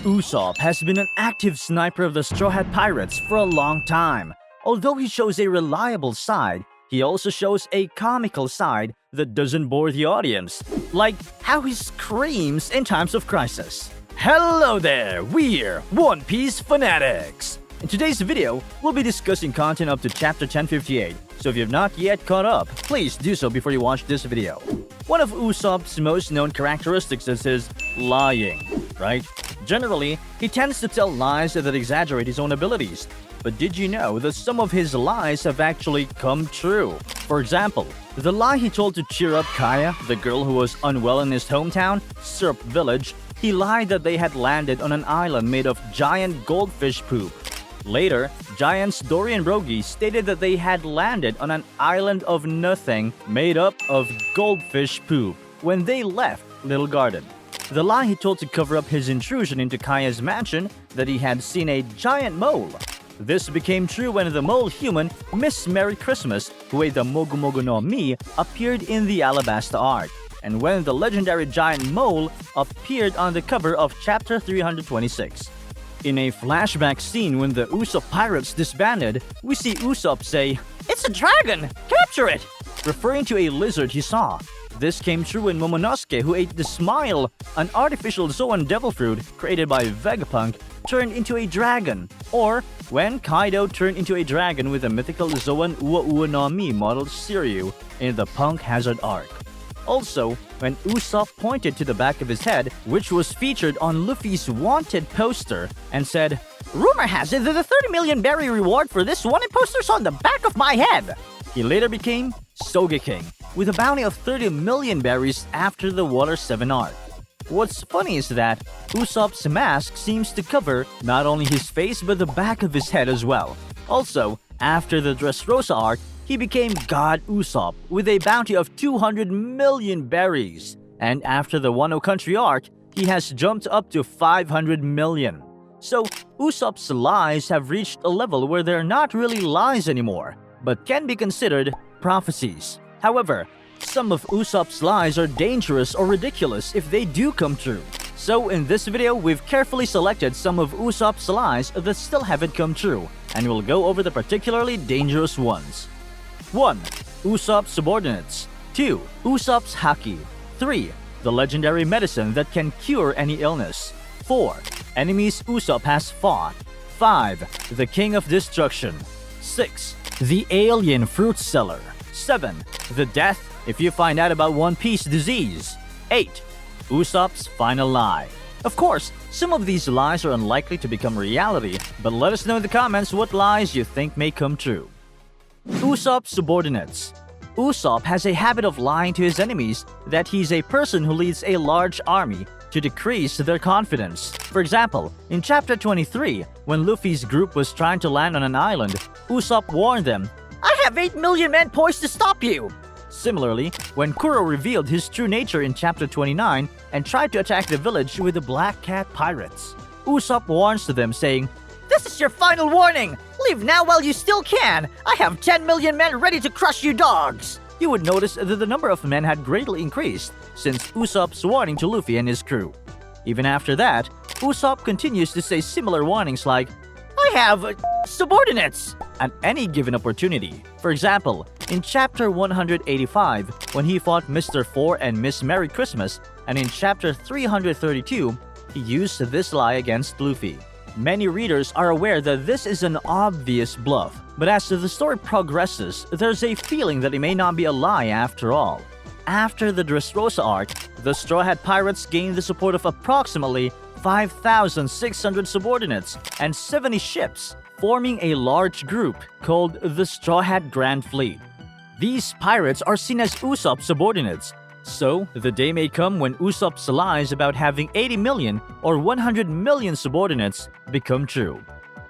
Usopp has been an active sniper of the Straw Hat Pirates for a long time. Although he shows a reliable side, he also shows a comical side that doesn't bore the audience, like how he screams in times of crisis. Hello there, we're One Piece fanatics! In today's video, we'll be discussing content up to chapter 1058, so if you have not yet caught up, please do so before you watch this video. One of Usopp's most known characteristics is his lying, right? Generally, he tends to tell lies that exaggerate his own abilities. But did you know that some of his lies have actually come true? For example, the lie he told to cheer up Kaya, the girl who was unwell in his hometown, Syrup Village, he lied that they had landed on an island made of giant goldfish poop. Later, giants Dory and Brogy stated that they had landed on an island of nothing made up of goldfish poop when they left Little Garden. The lie he told to cover up his intrusion into Kaya's mansion that he had seen a giant mole. This became true when the mole human, Miss Merry Christmas, who ate the Mogu Mogu no Mi, appeared in the Alabasta arc, and when the legendary giant mole appeared on the cover of chapter 326. In a flashback scene when the Usopp pirates disbanded, we see Usopp say, "It's a dragon! Capture it!" referring to a lizard he saw. This came true when Momonosuke, who ate the Smile, an artificial Zoan devil fruit created by Vegapunk, turned into a dragon, or when Kaido turned into a dragon with the mythical Zoan Ua Ua no Mi modeled Shiryu in the Punk Hazard arc. Also, when Usopp pointed to the back of his head, which was featured on Luffy's wanted poster, and said, "Rumor has it that the 30 million berry reward for this wanted poster's on the back of my head." He later became Sogeking, with a bounty of 30 million berries after the Water 7 arc. What's funny is that Usopp's mask seems to cover not only his face but the back of his head as well. Also, after the Dressrosa arc, he became God Usopp with a bounty of 200 million berries. And after the Wano Country arc, he has jumped up to 500 million. So, Usopp's lies have reached a level where they're not really lies anymore, but can be considered prophecies. However, some of Usopp's lies are dangerous or ridiculous if they do come true. So in this video, we've carefully selected some of Usopp's lies that still haven't come true, and we'll go over the particularly dangerous ones. 1. Usopp's Subordinates. 2. Usopp's Haki. 3. The legendary medicine that can cure any illness. 4. Enemies Usopp has fought. 5. The King of Destruction. 6. The Alien Fruit Seller. 7. The death if you find out about One Piece disease. 8. Usopp's final lie. Of course, some of these lies are unlikely to become reality, but let us know in the comments what lies you think may come true. Usopp's Subordinates. Usopp has a habit of lying to his enemies that he's a person who leads a large army to decrease their confidence. For example, in chapter 23, when Luffy's group was trying to land on an island, Usopp warned them, "I have 8 million men poised to stop you!" Similarly, when Kuro revealed his true nature in chapter 29 and tried to attack the village with the Black Cat pirates, Usopp warns to them saying, "This is your final warning! Leave now while you still can! I have 10 million men ready to crush you dogs!" You would notice that the number of men had greatly increased since Usopp's warning to Luffy and his crew. Even after that, Usopp continues to say similar warnings like, "I have subordinates!" at any given opportunity. For example, in chapter 185, when he fought Mr. Four and Miss Merry Christmas, and in chapter 332, he used this lie against Luffy. Many readers are aware that this is an obvious bluff, but as the story progresses, there's a feeling that it may not be a lie after all. After the Dressrosa arc, the Straw Hat Pirates gained the support of approximately 5,600 subordinates and 70 ships, forming a large group called the Straw Hat Grand Fleet. These pirates are seen as Usopp's subordinates, so the day may come when Usopp's lies about having 80 million or 100 million subordinates become true.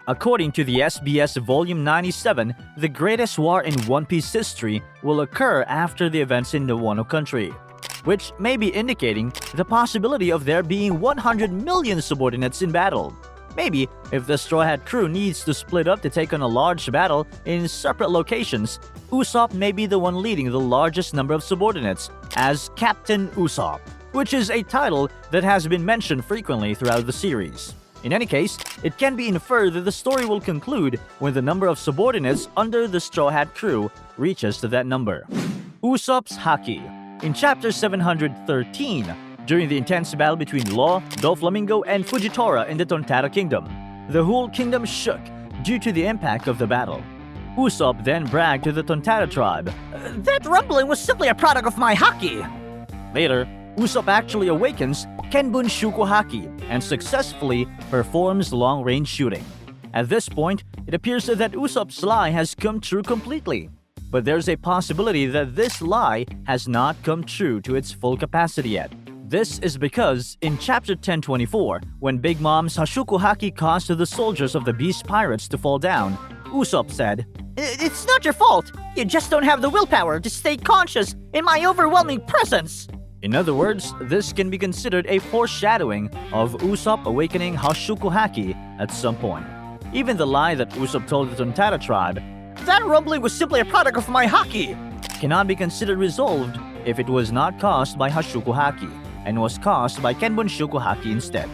According to the SBS Volume 97, the greatest war in One Piece history will occur after the events in the Wano Country, which may be indicating the possibility of there being 100 million subordinates in battle. Maybe, if the Straw Hat crew needs to split up to take on a large battle in separate locations, Usopp may be the one leading the largest number of subordinates as Captain Usopp, which is a title that has been mentioned frequently throughout the series. In any case, it can be inferred that the story will conclude when the number of subordinates under the Straw Hat crew reaches to that number. Usopp's Haki. In chapter 713, during the intense battle between Law, Doflamingo, and Fujitora in the Tontara Kingdom, the whole kingdom shook due to the impact of the battle. Usopp then bragged to the Tontara tribe, That rumbling was simply a product of my Haki. Later, Usopp actually awakens Kenbun Shuko Haki and successfully performs long-range shooting. At this point, it appears that Usopp's lie has come true completely. But there's a possibility that this lie has not come true to its full capacity yet. This is because in chapter 1024, when Big Mom's Hashuku Haki caused the soldiers of the Beast Pirates to fall down, Usopp said, It's not your fault. You just don't have the willpower to stay conscious in my overwhelming presence. In other words, this can be considered a foreshadowing of Usopp awakening Hashuku Haki at some point. Even the lie that Usopp told the Tontara tribe, That rumbling was simply a product of my Haki, cannot be considered resolved if it was not caused by Hashuku Haki and was caused by Kenbun Shuko Haki instead.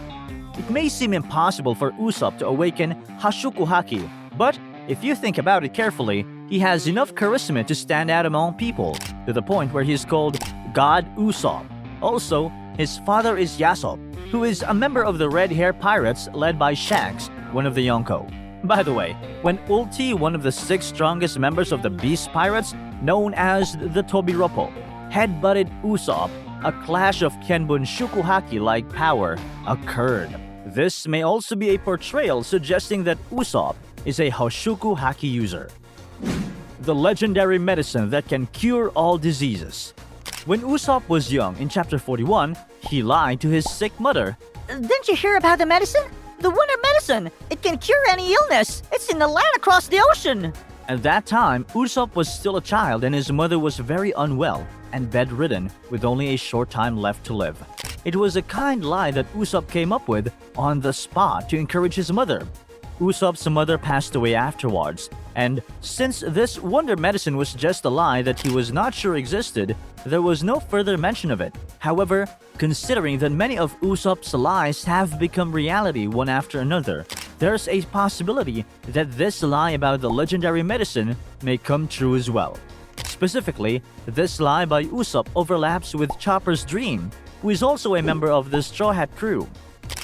It may seem impossible for Usopp to awaken Hashuku Haki, but if you think about it carefully, he has enough charisma to stand out among people, to the point where he is called God Usopp. Also, his father is Yasopp, who is a member of the Red Hair Pirates led by Shanks, one of the Yonko. By the way, when Ulti, one of the 6 strongest members of the Beast Pirates, known as the Tobiropo, headbutted Usopp, a clash of Kenbun Shuko Haki-like power occurred. This may also be a portrayal suggesting that Usopp is a Hashuku Haki user. The legendary medicine that can cure all diseases. When Usopp was young in chapter 41, he lied to his sick mother. Didn't you hear about the medicine? The wonder medicine! It can cure any illness! It's in the land across the ocean! At that time, Usopp was still a child and his mother was very unwell and bedridden with only a short time left to live. It was a kind lie that Usopp came up with on the spot to encourage his mother. Usopp's mother passed away afterwards, and since this wonder medicine was just a lie that he was not sure existed, there was no further mention of it. However, considering that many of Usopp's lies have become reality one after another, there's a possibility that this lie about the legendary medicine may come true as well. Specifically, this lie by Usopp overlaps with Chopper's dream, who is also a member of the Straw Hat crew.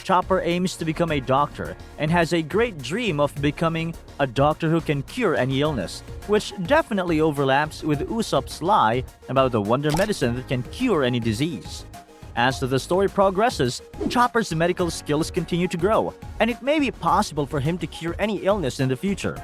Chopper aims to become a doctor and has a great dream of becoming a doctor who can cure any illness, which definitely overlaps with Usopp's lie about the wonder medicine that can cure any disease. As the story progresses, Chopper's medical skills continue to grow, and it may be possible for him to cure any illness in the future.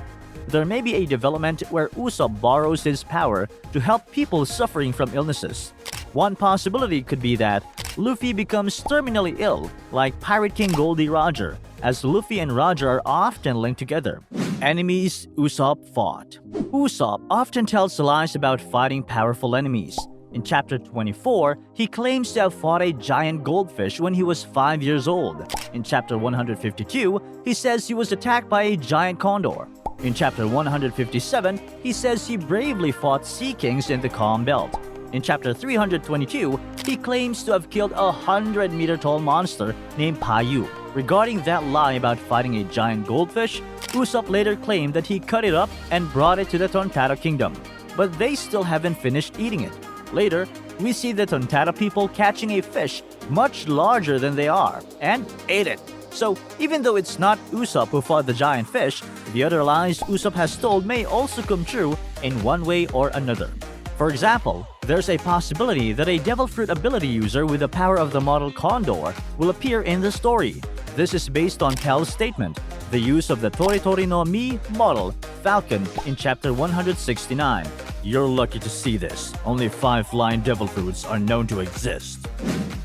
There may be a development where Usopp borrows his power to help people suffering from illnesses. One possibility could be that Luffy becomes terminally ill, like Pirate King Goldie Roger, as Luffy and Roger are often linked together. Enemies Usopp fought. Usopp often tells lies about fighting powerful enemies. In chapter 24, he claims to have fought a giant goldfish when he was 5 years old. In chapter 152, he says he was attacked by a giant condor. In chapter 157, he says he bravely fought sea kings in the Calm Belt. In chapter 322, he claims to have killed a 100-meter-tall monster named Payu. Regarding that lie about fighting a giant goldfish, Usopp later claimed that he cut it up and brought it to the Tontara Kingdom, but they still haven't finished eating it. Later, we see the Tontara people catching a fish much larger than they are and ate it. So, even though it's not Usopp who fought the giant fish, the other lies Usopp has told may also come true in one way or another. For example, there's a possibility that a Devil Fruit ability user with the power of the model Condor will appear in the story. This is based on Pell's statement, the use of the Toritori no Mi model, Falcon, in chapter 169. You're lucky to see this. Only 5 flying Devil Fruits are known to exist.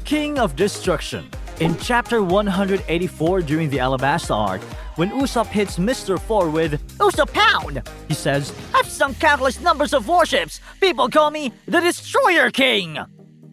King of Destruction. In chapter 184 during the Alabasta arc, when Usopp hits Mr. 4 with Usopp Pound! he says, I've sunk countless numbers of warships! People call me the Destroyer King!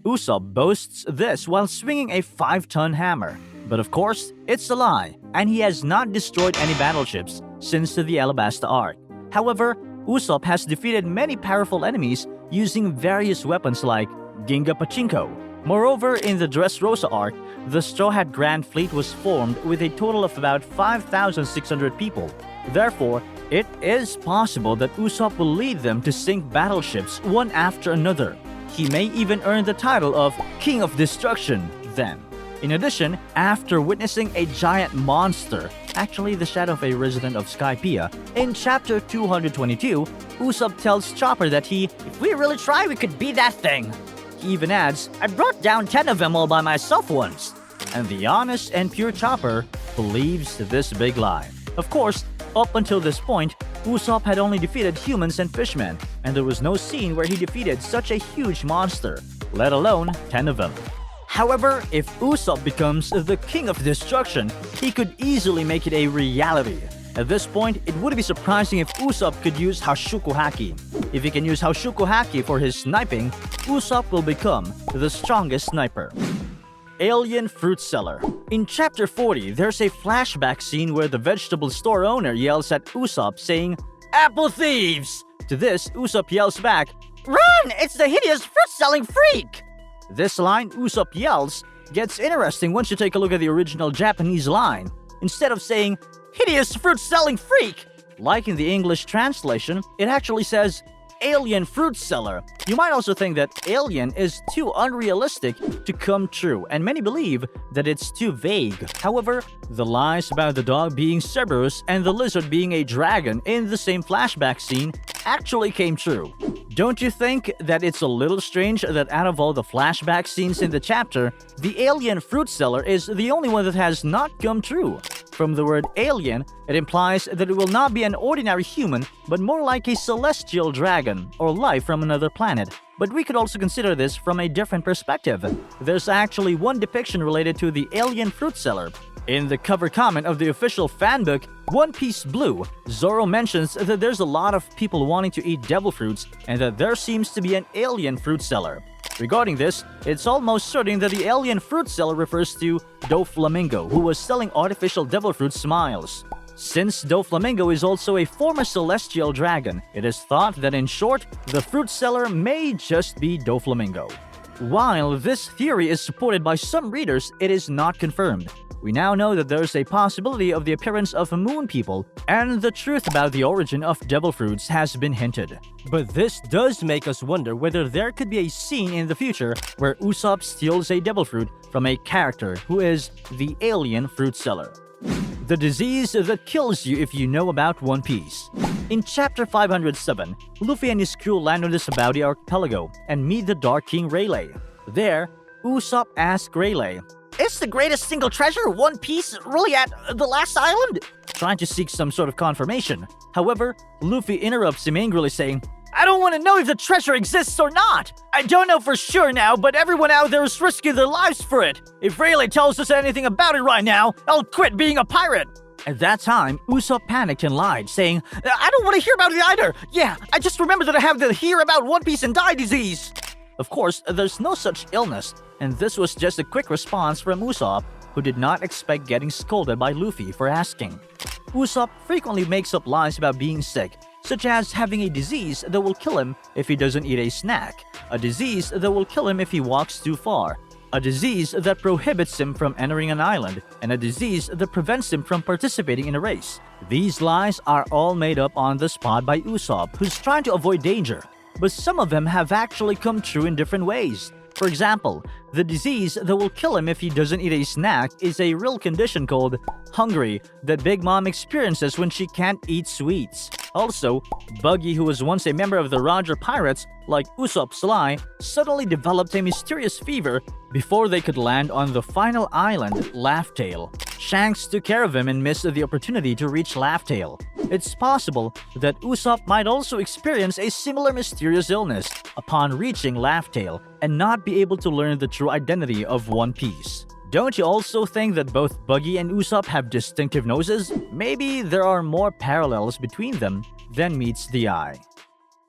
Usopp boasts this while swinging a 5-ton hammer. But of course, it's a lie, and he has not destroyed any battleships since the Alabasta arc. However, Usopp has defeated many powerful enemies using various weapons like Ginga Pachinko. Moreover, in the Dressrosa arc, the Straw Hat Grand Fleet was formed with a total of about 5,600 people. Therefore, it is possible that Usopp will lead them to sink battleships one after another. He may even earn the title of King of Destruction then. In addition, after witnessing a giant monster, actually the shadow of a resident of Skypiea, in chapter 222, Usopp tells Chopper that if we really try, we could beat that thing. He even adds, I brought down 10 of them all by myself once. And the honest and pure Chopper believes this big lie. Of course, up until this point, Usopp had only defeated humans and fishmen, and there was no scene where he defeated such a huge monster, let alone 10 of them. However, if Usopp becomes the King of Destruction, he could easily make it a reality. At this point, it wouldn't be surprising if Usopp could use Hashuku Haki. If he can use Hashuku Haki for his sniping, Usopp will become the strongest sniper. Alien Fruit Seller. In chapter 40, there's a flashback scene where the vegetable store owner yells at Usopp saying, "Apple thieves!" To this, Usopp yells back, "Run! It's the hideous fruit-selling freak!" This line Usopp yells gets interesting once you take a look at the original Japanese line. Instead of saying, "hideous fruit-selling freak," like in the English translation, it actually says, "alien fruit seller." You might also think that alien is too unrealistic to come true, and many believe that it's too vague. However, the lies about the dog being Cerberus and the lizard being a dragon in the same flashback scene actually came true. Don't you think that it's a little strange that out of all the flashback scenes in the chapter, the alien fruit seller is the only one that has not come true? From the word alien, it implies that it will not be an ordinary human, but more like a celestial dragon or life from another planet. But we could also consider this from a different perspective. There's actually one depiction related to the alien fruit seller. In the cover comment of the official fanbook, One Piece Blue, Zoro mentions that there's a lot of people wanting to eat devil fruits and that there seems to be an alien fruit seller. Regarding this, it's almost certain that the alien fruit seller refers to Doflamingo, who was selling artificial devil fruit smiles. Since Doflamingo is also a former celestial dragon, it is thought that in short, the fruit seller may just be Doflamingo. While this theory is supported by some readers, it is not confirmed. We now know that there's a possibility of the appearance of moon people, and the truth about the origin of devil fruits has been hinted. But this does make us wonder whether there could be a scene in the future where Usopp steals a devil fruit from a character who is the alien fruit seller. The disease that kills you if you know about One Piece. In chapter 507, Luffy and his crew land on the Sabaody archipelago and meet the Dark King Rayleigh. There, Usopp asks Rayleigh, "Is the greatest single treasure, One Piece, really at the last island?" trying to seek some sort of confirmation. However, Luffy interrupts him angrily saying, "I don't want to know if the treasure exists or not. I don't know for sure now, but everyone out there is risking their lives for it. If Rayleigh tells us anything about it right now, I'll quit being a pirate." At that time, Usopp panicked and lied, saying, "I don't want to hear about it either. Yeah, I just remember that I have to hear about One Piece and die disease." Of course, there's no such illness, and this was just a quick response from Usopp, who did not expect getting scolded by Luffy for asking. Usopp frequently makes up lies about being sick, such as having a disease that will kill him if he doesn't eat a snack, a disease that will kill him if he walks too far, a disease that prohibits him from entering an island, and a disease that prevents him from participating in a race. These lies are all made up on the spot by Usopp, who's trying to avoid danger, but some of them have actually come true in different ways. For example, the disease that will kill him if he doesn't eat a snack is a real condition called hungry that Big Mom experiences when she can't eat sweets. Also, Buggy, who was once a member of the Roger Pirates, like Usopp's lie, suddenly developed a mysterious fever before they could land on the final island, Laugh Tale. Shanks took care of him and missed the opportunity to reach Laugh Tale. It's possible that Usopp might also experience a similar mysterious illness upon reaching Laugh Tale and not be able to learn the true identity of One Piece. Don't you also think that both Buggy and Usopp have distinctive noses? Maybe there are more parallels between them than meets the eye.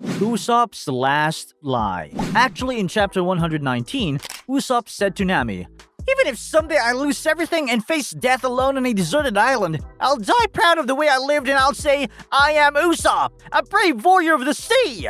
Usopp's last lie. Actually, in chapter 119, Usopp said to Nami, "Even if someday I lose everything and face death alone on a deserted island, I'll die proud of the way I lived and I'll say, I am Usopp, a brave warrior of the sea!"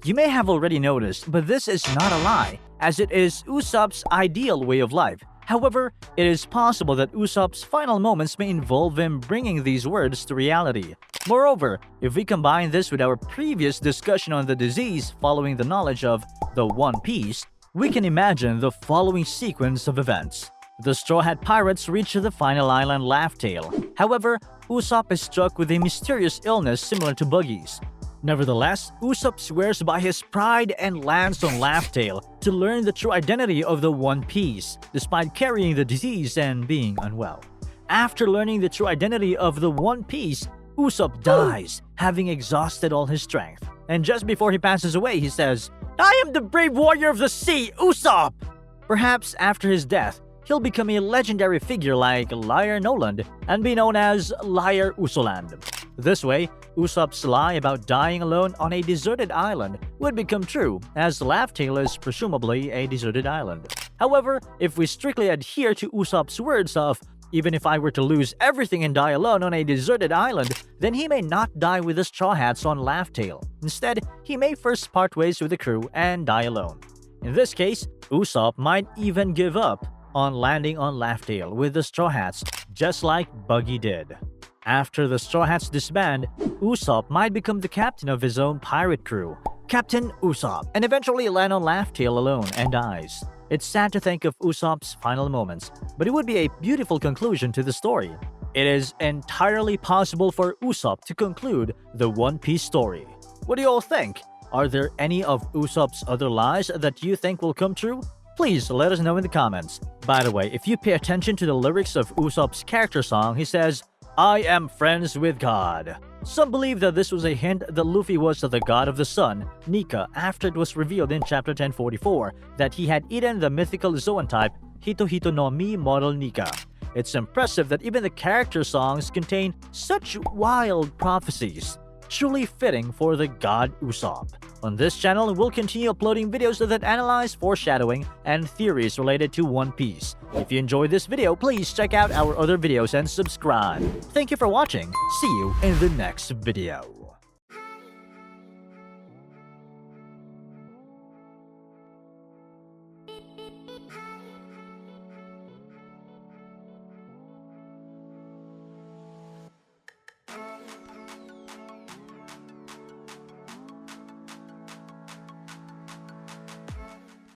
You may have already noticed, but this is not a lie, as it is Usopp's ideal way of life. However, it is possible that Usopp's final moments may involve him bringing these words to reality. Moreover, if we combine this with our previous discussion on the disease following the knowledge of the One Piece, we can imagine the following sequence of events. The Straw Hat Pirates reach the final island Laugh Tale. However, Usopp is struck with a mysterious illness similar to Buggy's. Nevertheless, Usopp swears by his pride and lands on Laugh Tale to learn the true identity of the One Piece, despite carrying the disease and being unwell. After learning the true identity of the One Piece, Usopp dies, having exhausted all his strength. And just before he passes away, he says, "I am the brave warrior of the sea, Usopp!" Perhaps after his death, he'll become a legendary figure like Liar Noland and be known as Liar Usoland. This way, Usopp's lie about dying alone on a deserted island would become true, as Laugh Tale is presumably a deserted island. However, if we strictly adhere to Usopp's words of, "Even if I were to lose everything and die alone on a deserted island," then he may not die with the Straw Hats on Laugh Tale. Instead, he may first part ways with the crew and die alone. In this case, Usopp might even give up on landing on Laugh Tale with the Straw Hats, just like Buggy did. After the Straw Hats disband, Usopp might become the captain of his own pirate crew, Captain Usopp, and eventually land on Laugh Tale alone and dies. It's sad to think of Usopp's final moments, but it would be a beautiful conclusion to the story. It is entirely possible for Usopp to conclude the One Piece story. What do you all think? Are there any of Usopp's other lies that you think will come true? Please let us know in the comments. By the way, if you pay attention to the lyrics of Usopp's character song, he says, "I am friends with God." Some believe that this was a hint that Luffy was the god of the sun, Nika, after it was revealed in chapter 1044 that he had eaten the mythical Zoan type Hito no Mi model Nika. It's impressive that even the character songs contain such wild prophecies, truly fitting for the god Usopp. On this channel, we'll continue uploading videos that analyze foreshadowing and theories related to One Piece. If you enjoyed this video, please check out our other videos and subscribe. Thank you for watching. See you in the next video.